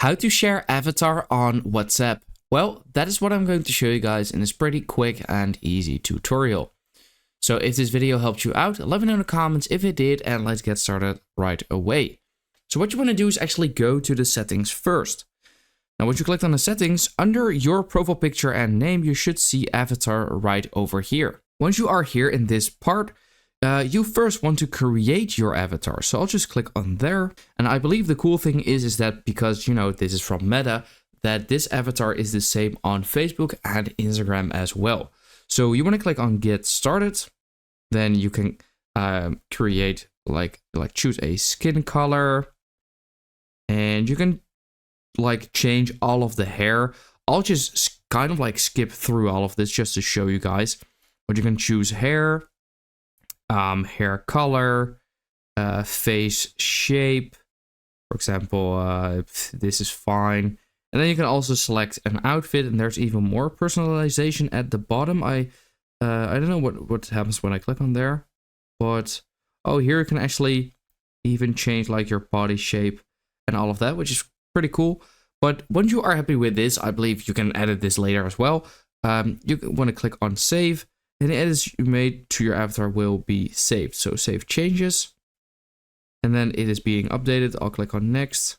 How to share avatar on WhatsApp. Well, that is what I'm going to show you guys in this pretty quick and easy tutorial. So if this video helped you out, let me know in the comments if it did, and let's get started right away. So what you want to do is actually go to the settings first. Now once you click on the settings, under your profile picture and name, you should see avatar right over here. Once you are here in this part, you first want to create your avatar. So I'll just click on there. And I believe the cool thing is that because, you know, this is from Meta, that this avatar is the same on Facebook and Instagram as well. So you want to click on get started. Then you can create like choose a skin color. And you can like change all of the hair. I'll just kind of like skip through all of this just to show you guys. But you can choose hair. Hair color, face shape, for example, this is fine. And then you can also select an outfit, and there's even more personalization at the bottom. I don't know what happens when I click on there, but oh, here you can actually even change like your body shape and all of that, which is pretty cool. But once you are happy with this, I believe you can edit this later as well. You want to click on save. And the edits you made to your avatar will be saved. So save changes. And then it is being updated. I'll click on next.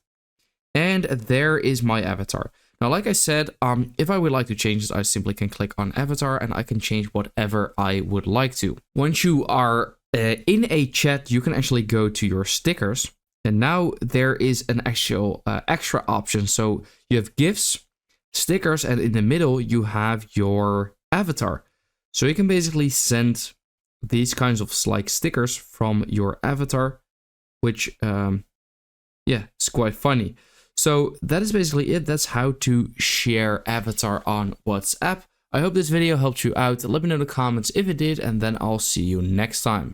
And there is my avatar. Now, like I said, if I would like to change this, I simply can click on avatar and I can change whatever I would like to. Once you are in a chat, you can actually go to your stickers. And now there is an actual extra option. So you have GIFs, stickers, and in the middle you have your avatar. So you can basically send these kinds of like stickers from your avatar, which, yeah, it's quite funny. So that is basically it. That's how to share avatar on WhatsApp. I hope this video helped you out. Let me know in the comments if it did, and then I'll see you next time.